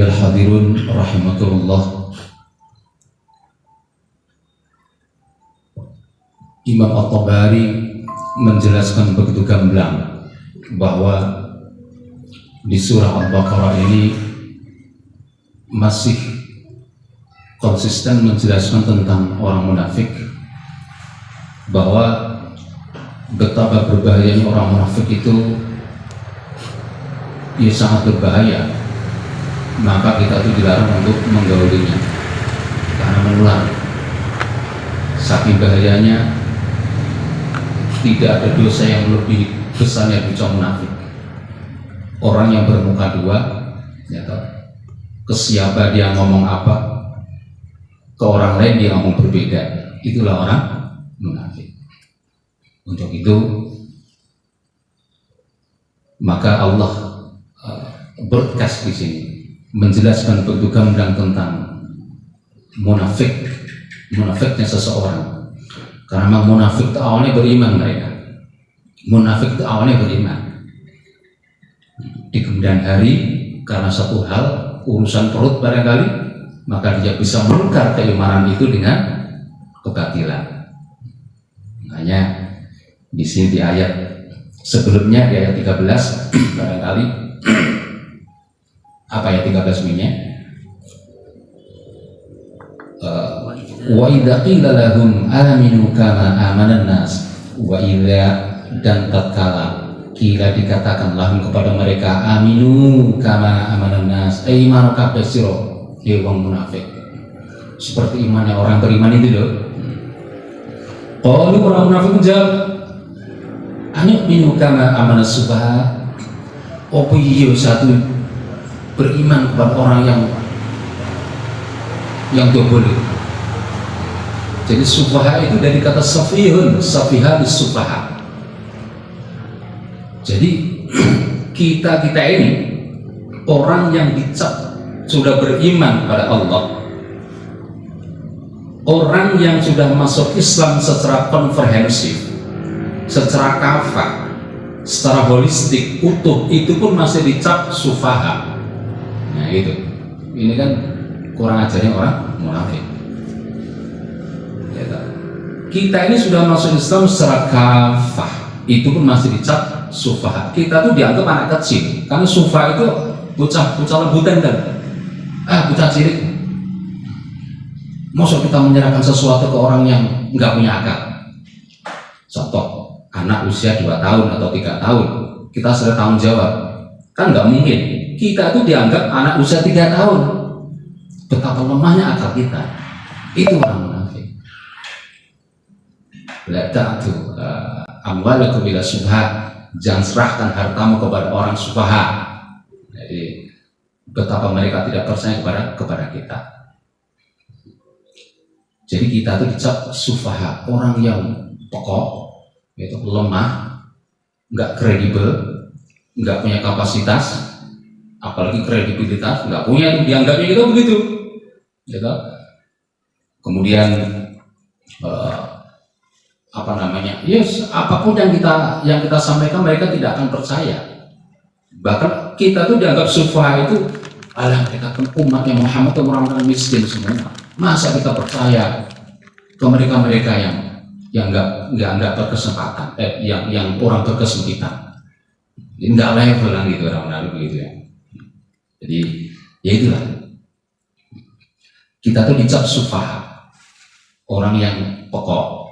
Ayyuhal hadirun rahimakumullah. Imam At-Tabari menjelaskan begitu gamblang bahwa di surah Al-Baqarah ini masih konsisten menjelaskan tentang orang munafik, bahwa betapa berbahayanya orang munafik itu ya sangat berbahaya. Maka kita itu dilarang untuk menggaulinya karena menular. Saking bahayanya, tidak ada dosa yang lebih besar yang dosa munafik. Orang yang bermuka dua, ya toh, ke siapa dia ngomong apa, ke orang lain dia ngomong berbeda. Itulah orang munafik. Untuk itu maka Allah berkas di sini menjelaskan begitu gamblang tentang munafiknya seseorang. Karena memang munafik itu awalnya beriman mereka. Munafik itu awalnya beriman. Di kemudian hari karena satu hal, urusan perut barangkali, maka dia bisa menukar keimanan itu dengan kebatilan. Makanya di sini di ayat sebelumnya, di ayat 13 barangkali apa ya 13 minyak? Wa idza qila lahum aminu kama amanan nas, wa idza, dan tatkala qila dikatakan lahum kepada mereka aminu kama amanan nas, iman kabeh sira wong munafik seperti imannya orang beriman itu loh. Qalu, orang munafik menjawab, anu'minu kama amanas sufaha, opo iya satu beriman kepada orang yang dobel. Jadi sufaha itu dari kata safihun, safiha bis sufaha. Jadi kita ini orang yang dicap sudah beriman pada Allah, orang yang sudah masuk Islam secara komprehensif, secara kafah, secara holistik, utuh, itu pun masih dicap sufaha. Nah itu, ini kan kurang ajarnya orang munafik. Kita ini sudah masuk Islam secara kafah, itu pun masih dicap sufaha. Kita tuh dianggap anak kecil, karena sufaha itu bocah lebutan kan, bocah cilik. Masa kita menyerahkan sesuatu ke orang yang nggak punya akal? Contoh, anak usia 2 tahun atau 3 tahun, kita sudah tanggung jawab, kan nggak mungkin. Kita itu dianggap anak usia 3 tahun. Betapa lemahnya akal kita. Itu orang munafik. La ta'tu amwalakum ila subha, jangan serahkan hartamu kepada orang sufaha. Jadi betapa mereka tidak percaya kepada kita. Jadi kita itu dicap sufaha, orang yang pokok, yaitu lemah, nggak kredibel, nggak punya kapasitas, apalagi kredibilitas, nggak punya, dianggapnya itu begitu. Gitu. Kemudian yes, apapun yang kita sampaikan mereka tidak akan percaya. Bahkan kita tuh dianggap sufaha itu, alah mereka kan umatnya Muhammad itu orang-orang miskin semua. Masa kita percaya ke mereka yang nggak berkesempatan, yang orang berkesempitan, nggak level kan gitu, orang-orang begitu ya. Jadi ya itulah, kita tuh dicap sufaha, orang yang pokok,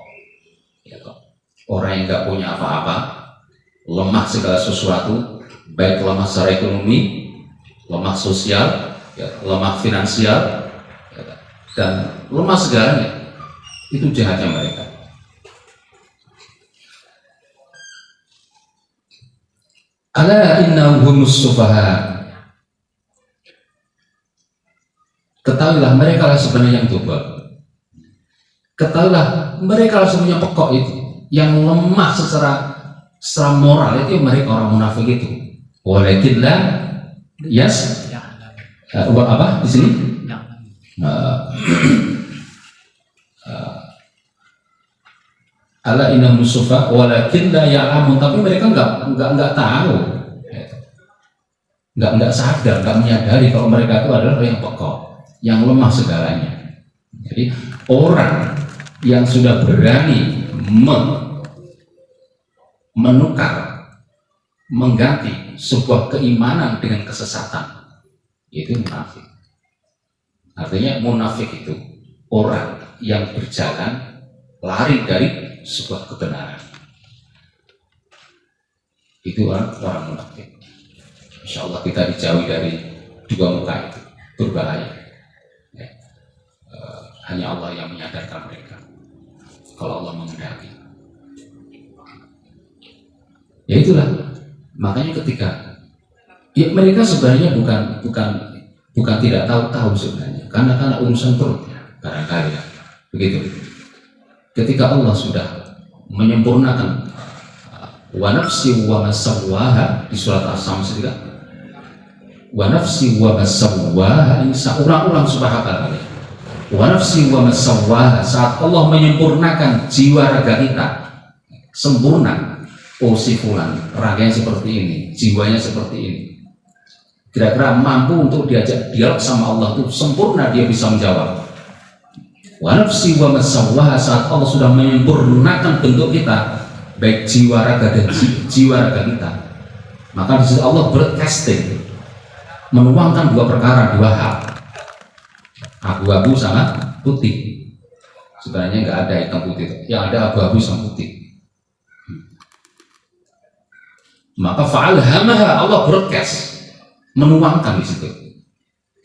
orang yang nggak punya apa-apa, lemah segala sesuatu, baik lemah secara ekonomi, lemah sosial, lemah finansial, dan lemah segalanya. Itu jahatnya mereka. Ala innahum sufaha, ketahuilah mereka lah sebenarnya yang dobel. Ketahuilah mereka lah sebenarnya pokok itu, yang lemah secara moral itu mereka orang munafik itu. Walakinlah, yes, apa di sini? Ala innahum sufaha walakin la ya'lamun, tapi mereka enggak tahu. nggak sadar, nggak menyadari kalau mereka itu adalah yang pekok, yang lemah segalanya. Jadi orang yang sudah berani menukar, mengganti sebuah keimanan dengan kesesatan, itu munafik. Artinya munafik itu orang yang berjalan lari dari sebuah kebenaran. Itu orang munafik. Insya Allah kita dijauhi dari dua muka itu, berbahaya. Ya. Hanya Allah yang menyadarkan mereka. Kalau Allah menghendaki. Ya itulah. Makanya ketika ya mereka sebenarnya bukan tidak tahu sebenarnya, karena urusan perutnya barangkali ya. Begitu. Ketika Allah sudah menyempurnakan wa nafsi wa masawwaha di surat As-Sams juga, wa nafsi wa masawwaha, ini seorang subhanahu wa nafsi wa masawwaha, saat Allah menyempurnakan jiwa raga kita sempurna. Oh si fulan raganya seperti ini, jiwanya seperti ini, kira-kira mampu untuk diajak dialog sama Allah itu sempurna, dia bisa menjawab. Wa nafsi wa masawwaha, saat Allah sudah menyempurnakan bentuk kita, baik jiwa raga dan jiwa raga kita, maka di situ Allah broadcasting, menuangkan dua perkara, dua hal, abu-abu sama putih. Sebenarnya nggak ada hitam putih, yang ada abu-abu sama putih. Maka fa'alhamaha, Allah broadcast, menuangkan di situ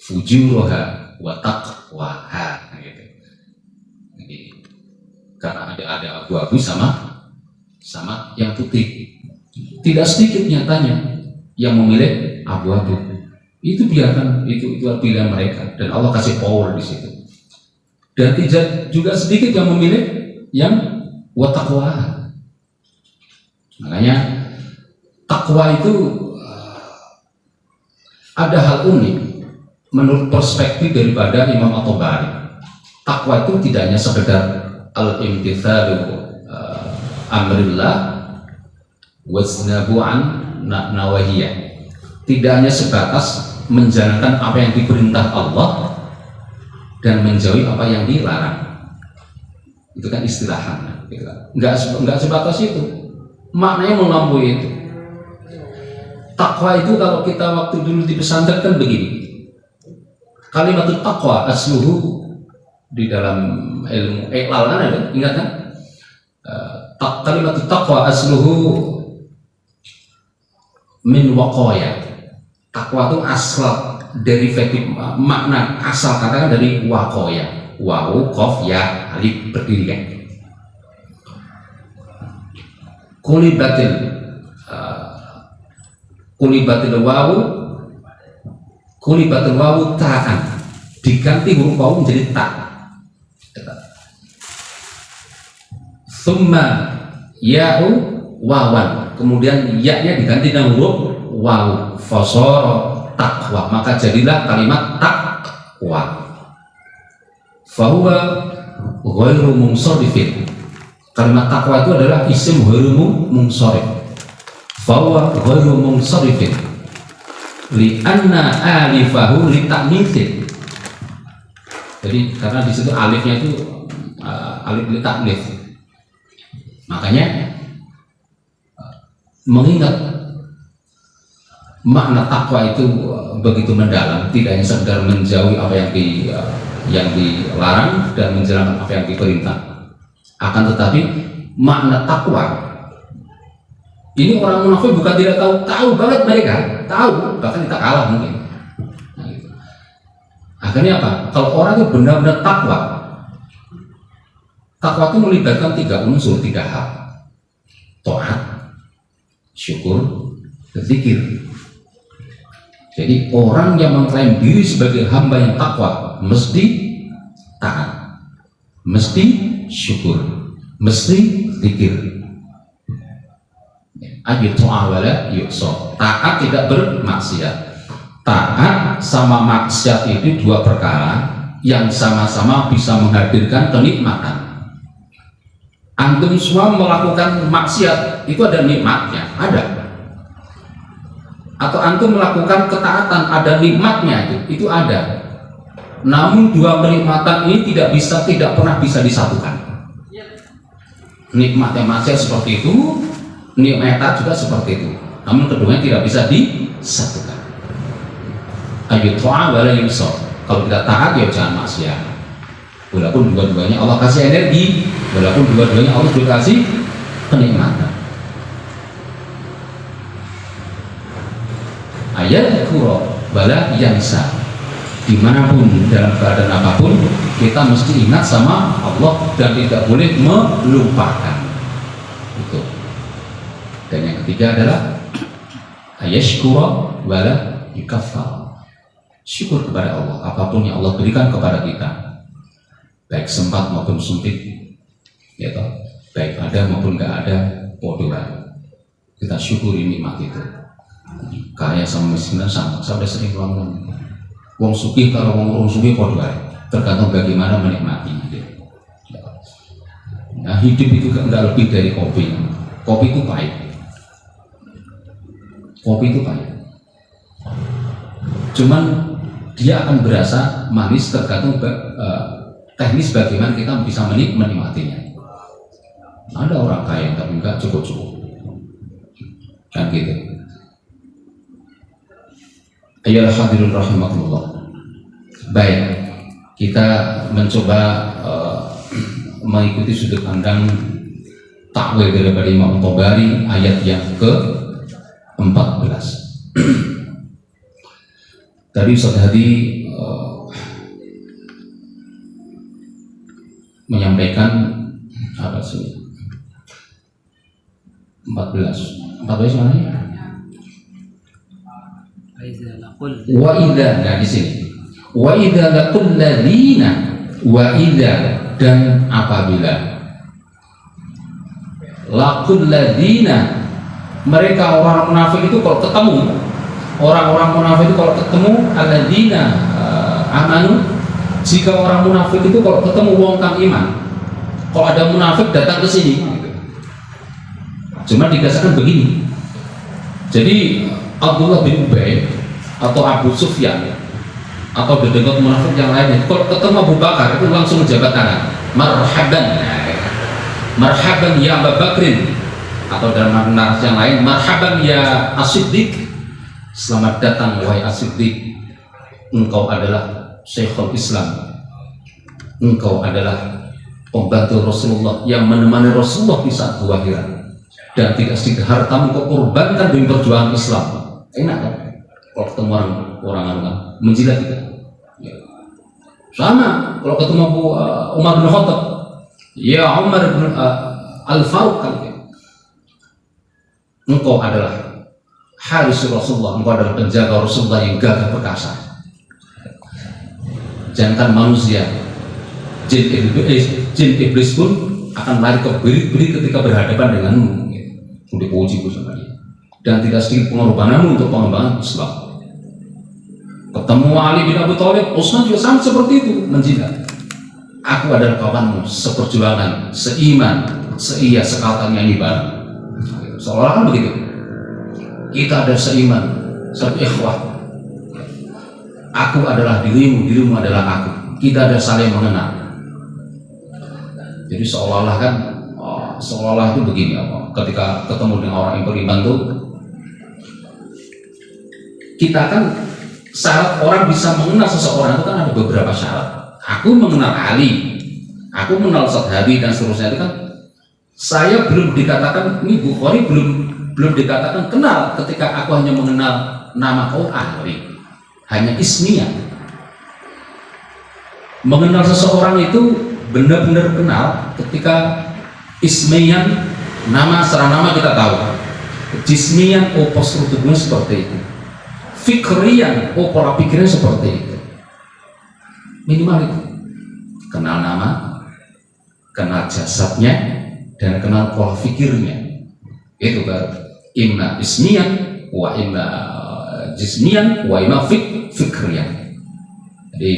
fujuruha wa taqwaha, gitu. Jadi, karena ada abu-abu sama yang putih. Tidak sedikit nyatanya yang memilih abu-abu. Itu biarkan, itu pilihan mereka, dan Allah kasih power di situ. Dan tidak juga sedikit yang memilih yang wa taqwaha. Makanya takwa itu ada hal unik menurut perspektif daripada Imam At-Tabari. Takwa itu tidak hanya sekedar al-imtithalu amrillah wasnabu an nawahiyah, tidak hanya sebatas menjalankan apa yang diperintah Allah dan menjauhi apa yang dilarang. Itu kan istilahan, nggak sebatas itu, maknanya melampaui itu. Takwa itu kalau kita waktu dulu di pesantren kan begini, kalimat takwa asluhu di dalam ilmu iqlal kan ada, ingat kan? Kalimat takwa asluhu min waqaya. Takwa itu asal derivatif, makna asal kata kan dari waqaya, wawu qaf ya alif berdiri kan. Kulibatil wawu ta'an, diganti huruf wawu menjadi ta. Summa ya'u wawan, kemudian ya-nya diganti dengan huruf wawu, fasara taqwa, maka jadilah kalimat taqwa. Fahuwa ghairu munsharifin, kalimat taqwa itu adalah isim ghairu munsharif. Fahuwa ghairu munsharifin li'anna alifahu litaknithin. Jadi karena di situ alifnya itu alif litaknith, makanya mengingat makna takwa itu begitu mendalam, tidak hanya sekedar menjauhi apa yang dilarang dan menjalankan apa yang diperintah. Akan tetapi makna takwa ini orang munafik bukan tidak tahu banget, mereka tahu, bahkan kita kalah mungkin. Nah, gitu. Akhirnya apa? Kalau orang itu benar-benar takwa itu melibatkan tiga unsur, tiga hal: taat, syukur, dan zikir. Jadi orang yang mengklaim diri sebagai hamba yang takwa mesti taat, mesti syukur, mesti zikir. Ayyutu'awala yu'so, taat tidak bermaksiat. Taat sama maksiat itu dua perkara yang sama-sama bisa menghadirkan kenikmatan. Antum semua melakukan maksiat itu ada nikmatnya, ada. atau antum melakukan ketaatan, ada nikmatnya itu ada. Namun dua kenikmatan ini tidak pernah bisa disatukan. Nikmatnya maksiat seperti itu, nikmat taat juga seperti itu. Namun keduanya tidak bisa disatukan. Ayu ta'a wala yusor. Kalau kita taat ya jangan maksiat. Walaupun dua-duanya Allah kasih energi, walaupun dua-duanya Allah juga kasih kenikmatan. Ayat kuro wala yansa. Dimanapun dalam keadaan apapun kita mesti ingat sama Allah dan tidak boleh melupakan itu. Dan yang ketiga adalah ayashkura wala yukaffar. Syukur kepada Allah apapun yang Allah berikan kepada kita, baik sempat maupun sempit, ya toh, baik ada maupun gak ada, bodohan. Kita syukuri nikmat itu. Kaya sama miskin sama, saya udah sering ngomong. Wong sugih kalau wong sugih padha wae, tergantung bagaimana menikmatinya. Nah, hidup itu enggak lebih dari kopi. Kopi itu pahit. Kopi itu pahit. Cuman dia akan berasa manis tergantung teknis bagaimana kita bisa menikmatinya. Ada orang kaya tapi enggak cukup-cukup. Kan gitu. Ayolah hadirin rahimakumullah. Baik, kita mencoba mengikuti sudut pandang takwil daripada Imam Tabari ayat yang ke-14. Tadi Ustaz Hadi menyampaikan apa sih? 14 mana ya? Wa idza, nah di sini wa idza laqul ladzina, wa idza dan apabila laqul ladzina, mereka orang munafik itu kalau ketemu orang-orang munafik itu kalau ketemu alladzina amanu, jika orang munafik itu kalau ketemu wong kang iman, kalau ada munafik datang ke sini cuma dikasihkan begini. Jadi Abdullah bin Ubay atau Abu Sufyan atau dedegot munafik yang lainnya kalau ketemu Abu Bakar itu langsung menjabat tangan, marhaban, marhaban ya Abu Bakrin, atau dalam narasi yang lain marhaban ya As-Siddiq, selamat datang wahai As-Siddiq, engkau adalah Syekhul Islam, engkau adalah pembantu Rasulullah yang menemani Rasulullah di saat kelahiran, dan tidak sedikit hartamu kau korbankan demi perjuangan Islam. Enak kan? Kalau ketemu orang menjilat kita. Ya. Sama kalau ketemu Umar bin Khattab, ya Umar bin Al-Faruq kan? Engkau adalah haris Rasulullah, engkau adalah penjaga Rasulullah yang gagah perkasa. Jangan manusia, jin iblis pun akan lari ke beri ketika berhadapan denganmu. Dipuji sama dia. Dan tidak sedikit pengorbananmu untuk pengembangan Islam. Ketemu Ali bin Abi Thalib, Utsman juga sama seperti itu, menjilat. Aku adalah kawanmu, seperjuangan, seiman, seia, sekatan yang bareng. Seolah-olah kan begitu. Kita ada seiman, satu ikhwah. Aku adalah dirimu, dirimu adalah aku. Kita ada saling mengenal. Jadi seolah-olah kan, seolah-olah itu begini apa? Ketika ketemu dengan orang yang beriman tuh, kita kan syarat orang bisa mengenal seseorang itu kan ada beberapa syarat. Aku mengenal Ali, aku mengenal Ustaz Hadi dan seterusnya, itu kan saya belum dikatakan, ini Bukhari belum dikatakan kenal ketika aku hanya mengenal nama kau Ali, hanya ismiyah. Mengenal seseorang itu benar-benar kenal ketika ismiyan, nama serah nama kita tahu, jismiyan postur tubuhnya seperti itu, fikriyan pola pikirnya seperti itu, minimal itu. Kenal nama, kenal jasadnya, dan kenal pola pikirnya. Itu baru imma ismiyan wa imma jismiyan wa imma fikriyan. Jadi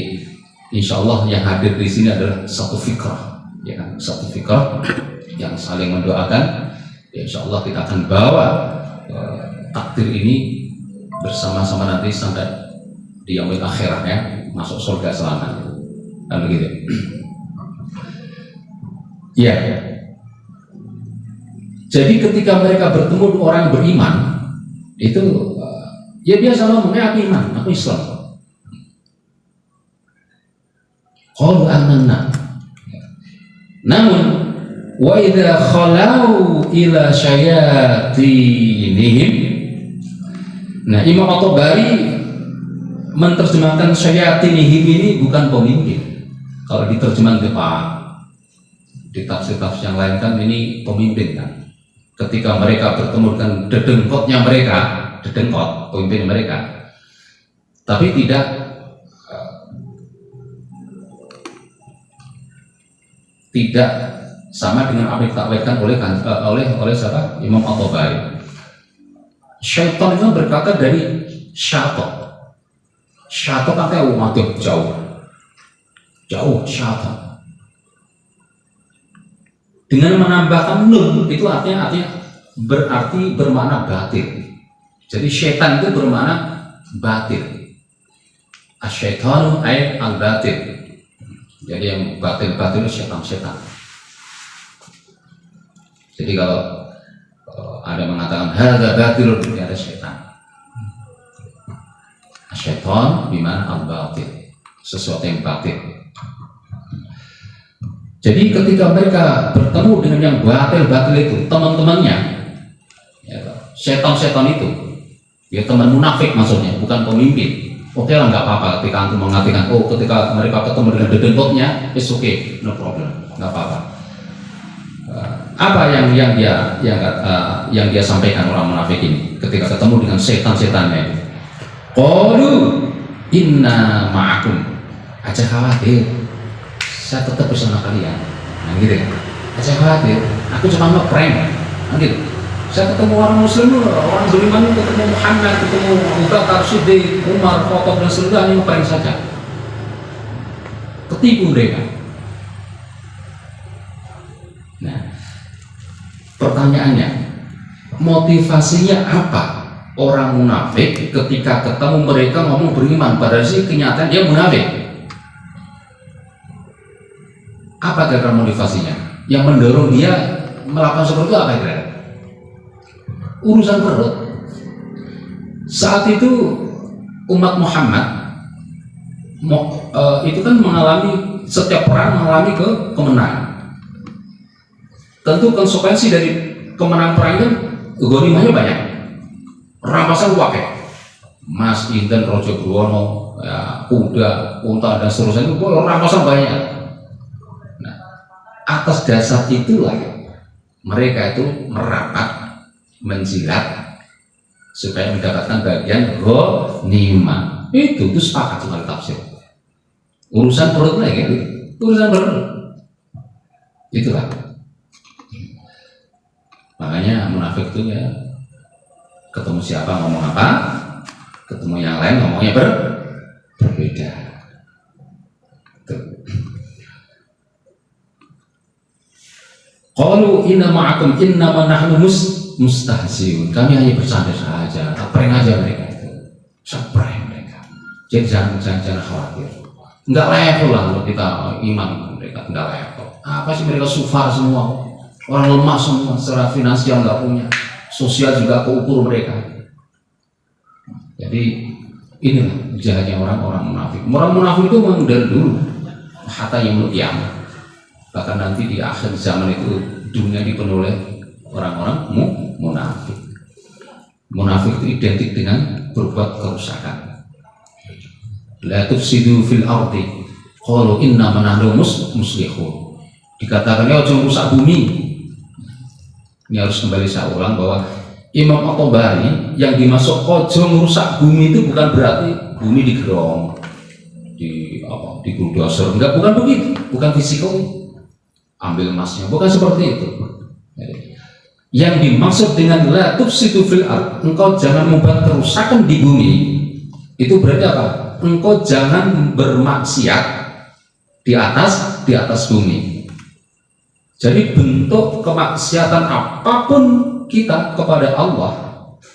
insya Allah yang hadir di sini adalah satu fikrah, ya kan? Satu fikrah yang saling mendoakan. Ya, insya Allah kita akan bawa takdir ini bersama-sama nanti sampai di yaumil akhirahnya masuk surga selamanya. Kan begitu. Iya. Jadi ketika mereka bertemu orang beriman itu ya biasa ngomongnya aku iman, aku Islam. Qalu amanna. Namun wa idza khalau ila syayatinihim. Nah, Imam At-Tabari menerjemahkan syayatinihim ini bukan pemimpin. Kalau diterjemahkan ke Pak di tafsir-tafsir yang lain kan ini pemimpin kan. Ketika mereka bertemu dengan dedengkotnya mereka, dedengkot pemimpin mereka, tapi tidak sama dengan apa yang ditakwilkan oleh siapa? Imam At-Tabari. Syaitan itu berkata dari syaitan. Syaitan artinya umat jauh syaitan. Dengan menambahkan nun itu artinya berarti bermakna batil. Jadi syaitan itu bermakna batil. Asyaitanu ay al-batil. Jadi yang batil-batil itu syaitan. Jadi kalau ada mengatakan hadza batil, berarti ada syaitan. Syaitan bimana al-batil, sesuatu yang batil. Jadi ketika mereka bertemu dengan yang batil-batil itu, teman-temannya, ya, setan-setan itu, ya teman munafik maksudnya, bukan pemimpin. Oke lah, nggak apa-apa ketika antum mengatakan, oh ketika mereka ketemu dengan dedengkotnya, it's okay, no problem, nggak apa-apa. Apa yang dia sampaikan orang munafik ini ketika ketemu dengan setan-setannya? Qalu inna ma'akum, aja khawatir. Saya tetap bersama kalian, nah gitu kan? Saya khawatir, aku cuma nge-prank, nah gitu. Saya ketemu orang Muslim, orang beriman, ketemu Muhammad, ketemu Abu Bakar, Siddiq, Umar, Khattab dan seluruhnya nge-prank saja. Ketipu mereka. Nah, pertanyaannya, motivasinya apa orang munafik ketika ketemu mereka ngomong beriman, padahal sih kenyataan dia munafik? Apa kira-kira motivasinya? Yang mendorong dia melakukan seperti itu apa kira-kira? Urusan perut. Saat itu umat Muhammad itu kan mengalami, setiap perang mengalami kemenangan. Tentu konsekuensi dari kemenangan perang itu ghanimahnya banyak. Rampasan wakai, Mas Inten, Rojo Bruwono, ya, kuda, unta dan seterusnya itu rampasan banyak. Atas dasar itulah mereka itu merapat menjilat supaya mendapatkan bagian ghanimah. Itu sepakat dengan tafsir. Urusan perut lagi, urusan perut. Itulah. Makanya munafik itu ya ketemu siapa ngomong apa, ketemu yang lain ngomongnya berbeda. Qalu inna ma'akum innama nahnu mustahziun. Kami hanya bercanda saja, prank aja mereka itu. Prank mereka. Jadi jangan khawatir. Enggak level lah kalau kita iman mereka, enggak level. Apa sih mereka sufar semua? Orang lemah semua, secara finansial enggak punya. Sosial juga keukur mereka. Jadi inilah jahatnya orang-orang munafik. Orang munafik itu memang dari dulu. Hatta yaumul qiyamah. Bahkan nanti di akhir zaman itu dunia dipenuhi oleh orang-orang munafik. Munafik itu identik dengan berbuat kerusakan. La tufsidu fil ardi qalu inna nahnu muslihun. Dikatakan ya jangan rusak bumi. Ini harus kembali saya ulang bahwa Imam At-Tabari yang dimaksud ojo merusak bumi itu bukan berarti bumi digerong, di bulldozer, enggak, bukan begitu, bukan fisikal. Ambil emasnya, bukan seperti itu. Yang dimaksud dengan la tufsidu fil ard, engkau jangan membuat kerusakan di bumi, itu berarti apa? Engkau jangan bermaksiat di atas bumi. Jadi bentuk kemaksiatan apapun kita kepada Allah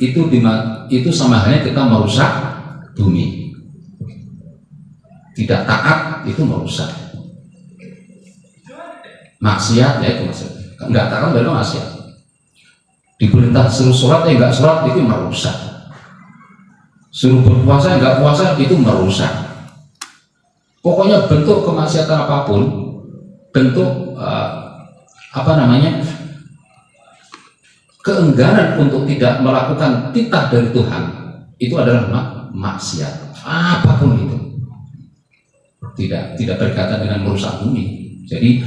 itu sama halnya kita merusak bumi. Tidak taat itu merusak. Maksiat ya itu maksudnya. Enggak taat berarti maksiat. Diperintah suruh sholat enggak sholat itu merusak. Suruh berpuasa enggak puasa itu merusak. Pokoknya bentuk kemaksiatan apapun, bentuk keengganan untuk tidak melakukan titah dari Tuhan itu adalah maksiat. Apapun itu tidak berkaitan dengan merusak bumi. Jadi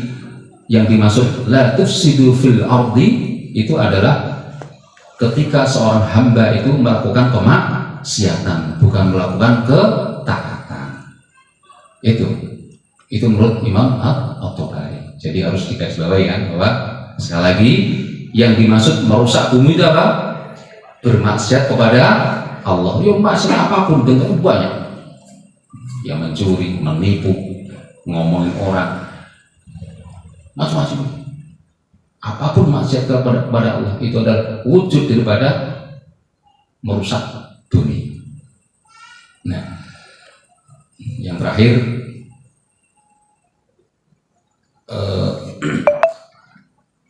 yang dimaksud la tufsidu fil ardi itu adalah ketika seorang hamba itu melakukan kemaksiatan, bukan melakukan ketaatan. Itu menurut Imam At-Tabari. Jadi harus digarisbawahi kan bahwa sekali lagi yang dimaksud merusak bumi itu apa? Bermaksiat kepada Allah. Ya maksiat apapun bentuknya banyak. Yang mencuri, menipu, ngomongin orang, macam-macam. Apapun maksiat kepada Allah itu adalah wujud daripada merusak bumi. Nah, yang terakhir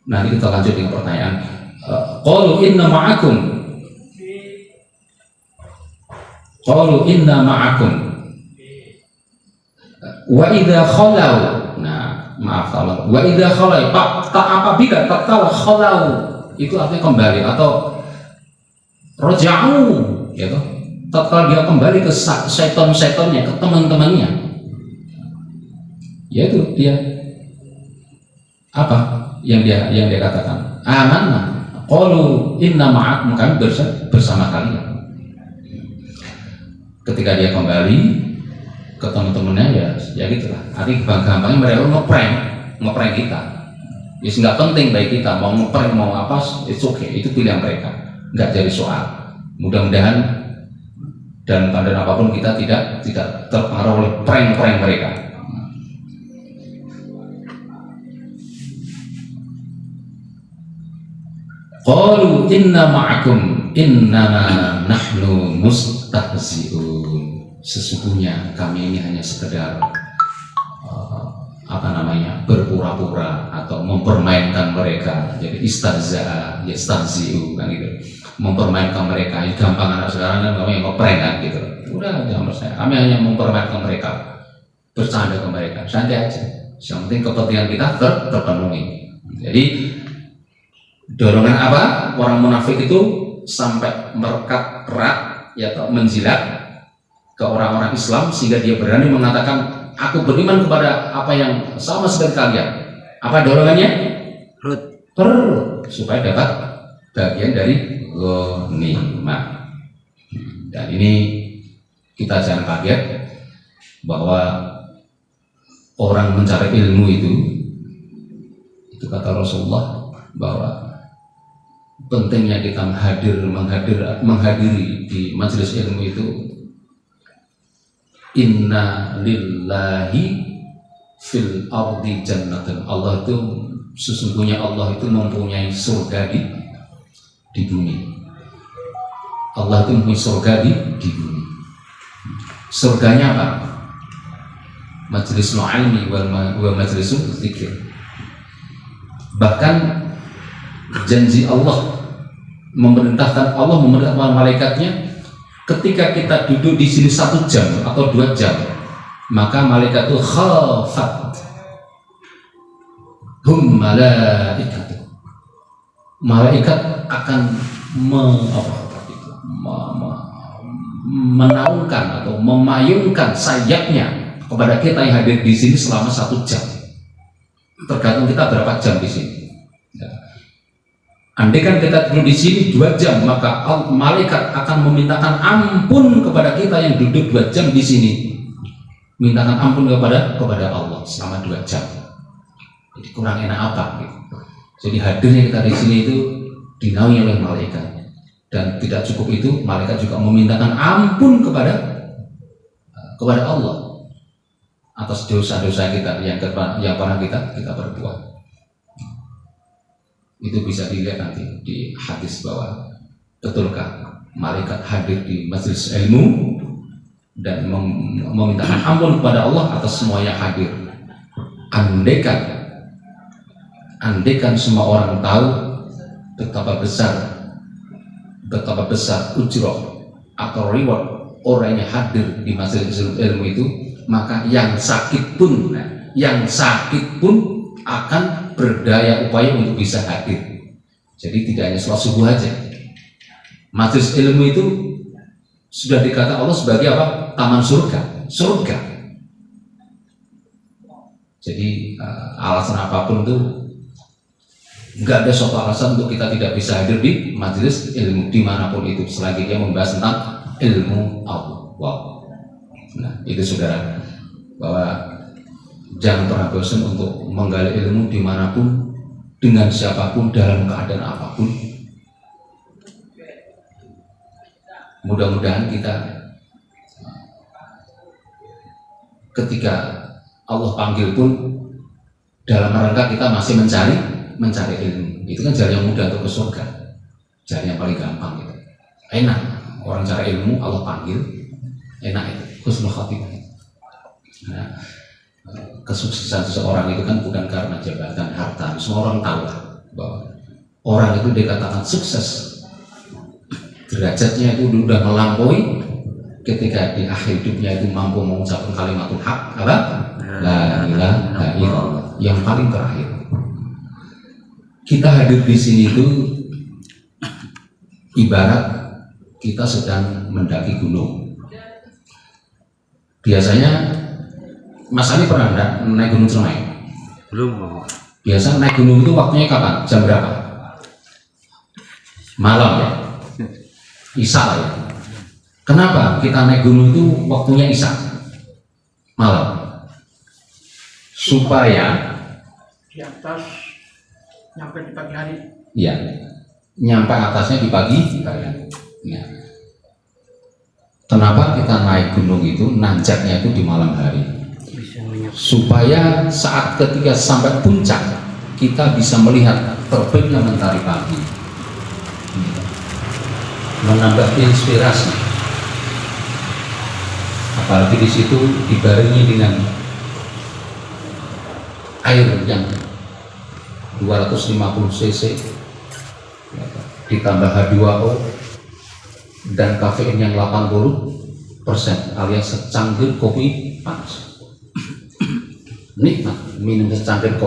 nanti kita lanjut dengan pertanyaan. Qalu inna ma'akum wa idza khalau. Nah, maaf kalau wa idza khalau apabila tatkala khalau itu artinya kembali atau raja'u ya toh, tatkala dia kembali ke setan-setannya, ke teman-temannya, yaitu dia apa yang dia katakan, amanna qalu inna ma'akum, kami bersama kalian. Ketika dia kembali ke teman-temannya ya gitulah. Artinya gampangnya mereka ngeprank kita. Ya nggak penting baik kita mau ngeprank mau apa, it's okay, itu pilihan mereka, nggak jadi soal. Mudah-mudahan dan keadaan apapun kita tidak terpengaruh oleh prank mereka. Qalu inna ma'akum innama nahnu mustahzi'un. Sesungguhnya kami ini hanya sekedar berpura-pura atau mempermainkan mereka. Jadi istahza'a, yastahzi'u kan gitu. Mempermainkan mereka. Ini gampang anak sekarang kan kami ngeprank kan gitu. Udah jangan percaya. Kami hanya mempermainkan mereka. Bercanda ke mereka. Santai aja. Yang penting kepentingan kita terpenuhi. Jadi dorongan apa? Orang munafik itu sampai merekat erat ya atau menjilat ke orang-orang Islam sehingga dia berani mengatakan aku beriman kepada apa yang sama seperti kalian. Apa dorongannya? Perut supaya dapat bagian dari ghanimah. Dan ini kita jangan kaget bahwa orang mencari ilmu itu kata Rasulullah bahwa pentingnya kita menghadiri di majelis ilmu itu. Inna lillahi fil ardi jannatan. Allah itu sesungguhnya Allah itu mempunyai surga di bumi. Allah itu mempunyai surga di bumi. Surganya apa? Majelis ilmi wa majlisul dzikir. Bahkan janji Allah memerintahkan malaikatnya ketika kita duduk di sini 1 jam atau 2 jam, maka malaikat itu khafat malaikat akan menaungkan atau memayungkan sayapnya kepada kita yang hadir di sini selama 1 jam. Tergantung kita berapa jam di sini. Andai kan kita duduk di sini 2 jam, maka malaikat akan memintakan ampun kepada kita yang duduk 2 jam di sini. Mintakan ampun kepada Allah selama 2 jam. Jadi kurang enak apa? Gitu. Jadi hadirnya kita di sini itu dinaungi oleh malaikat. Dan tidak cukup itu, malaikat juga memintakan ampun kepada Allah atas dosa-dosa kita yang pernah kita perbuat. Itu bisa dilihat nanti di hadis bahwa betulkah malaikat hadir di majelis ilmu dan memintakan ampun kepada Allah atas semua yang hadir. Andaikan semua orang tahu betapa besar ujroh atau reward orang yang hadir di majelis ilmu itu, maka yang sakit pun akan berdaya upaya untuk bisa hadir. Jadi tidak hanya sholat subuh aja. Majelis ilmu itu sudah dikata Allah sebagai apa? Taman surga. Jadi alasan apapun itu nggak ada suatu alasan untuk kita tidak bisa hadir di majelis ilmu dimanapun itu, selagi dia membahas tentang ilmu Allah. Nah, itu saudara, bahwa jangan pernah bosan untuk menggali ilmu dimanapun, dengan siapapun, dalam keadaan apapun. Mudah-mudahan kita ketika Allah panggil pun dalam rangka kita masih mencari ilmu. Itu kan jalan yang mudah untuk ke surga, jalan yang paling gampang gitu. Enak orang cari ilmu, Allah panggil, enak itu, husnul khatimah. Nah, kesuksesan seseorang itu kan bukan karena jabatan, harta. Semua orang tahu bahwa orang itu dikatakan sukses, derajatnya itu sudah melampaui ketika di akhir hidupnya itu mampu mengucapkan kalimatul haq, apa? La ilaha illallah, yang paling terakhir. Kita hadir di sini itu ibarat kita sedang mendaki gunung. Biasanya Mas Ali pernah naik gunung Ciremai? Belum. Biasa naik gunung itu waktunya kapan? Jam berapa? Malam ya? Isya ya? Kenapa kita naik gunung itu waktunya isya? Malam. Supaya di atas nyampe di pagi hari. Ya, nyampe atasnya di pagi hari. Ya. Kenapa kita naik gunung itu, nanjaknya itu di malam hari? Supaya saat ketika sampai puncak kita bisa melihat terbitnya mentari pagi, menambah inspirasi. Apalagi di situ dibarengi dengan air yang 250 cc ditambah H2O dan kafein yang 80% alias secangkir kopi panas. Nikmat minum secangkir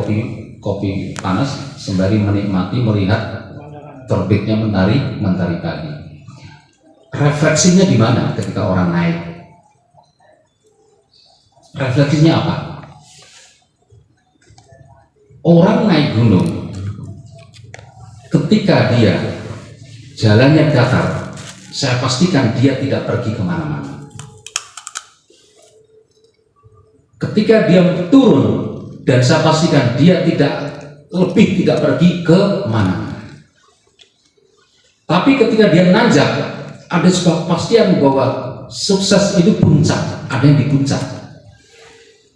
kopi panas sembari menikmati melihat terbitnya mentari pagi. Refleksinya di mana ketika orang naik? Refleksinya apa? Orang naik gunung, ketika dia jalannya datar, saya pastikan dia tidak pergi kemana-mana. Ketika dia turun, dan saya pastikan dia tidak pergi ke mana. Tapi ketika dia nanjak, ada sebuah kepastian bahwa sukses itu puncak, ada yang di puncak.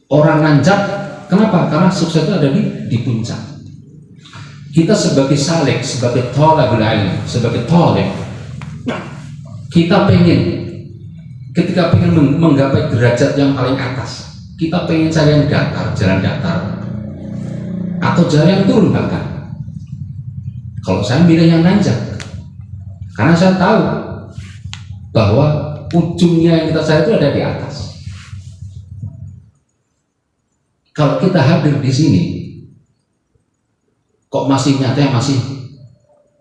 Orang nanjak, kenapa? Karena sukses itu ada di puncak. Kita sebagai salik, sebagai thalibul ilm, sebagai thalib, kita pengen, ketika pengen menggapai derajat yang paling atas, kita pengen cari yang datar, jalan datar, atau jalan yang turun bahkan. Kalau saya milih yang nanjak, karena saya tahu bahwa ujungnya yang kita cari itu ada di atas. Kalau kita hadir di sini, kok masih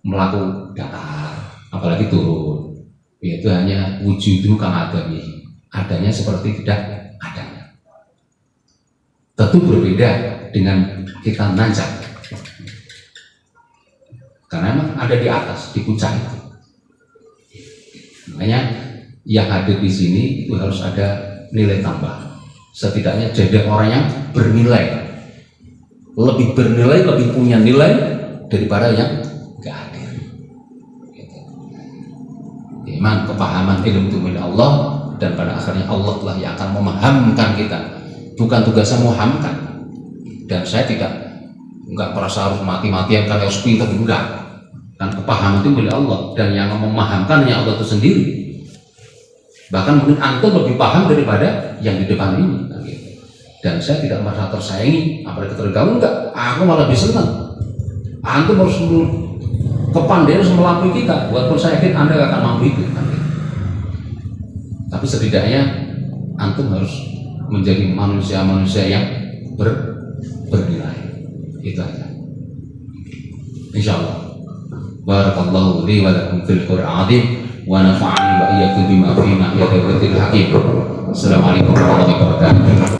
melakukan datar, apalagi turun, itu hanya wujudu kang adami, adanya seperti tidak adanya. Tentu berbeda dengan kita nanjak, karena memang ada di atas, di puncak itu. Makanya yang hadir di sini itu harus ada nilai tambah. Setidaknya jadi orang yang bernilai, lebih bernilai, lebih punya nilai daripada yang gak hadir. Iman, kepahaman, ilmu itu milik Allah, dan pada akhirnya Allah lah yang akan memahamkan kita. Bukan tugasnya memahamkan. Dan saya tidak merasa harus mati-matian karena harus pintar, enggak. Kan kepahaman itu milik Allah, dan yang memahamkan hanya Allah itu sendiri. Bahkan mungkin antum lebih paham daripada yang di depan ini. Dan saya tidak merasa tersaingi, apalagi tergabung enggak. Aku malah lebih senang. Antum harus kepandaian harus melampaui kita. Walaupun saya yakin Anda akan mampu itu. Tapi setidaknya antum harus menjadi manusia-manusia yang bernilai. Itu aja. Insyaallah. Barakallahu li wa lakum fil Qur'an azim wa nafa'ani wa iyyakum bima fihi min ayatil hakim. Assalamualaikum warahmatullahi wabarakatuh.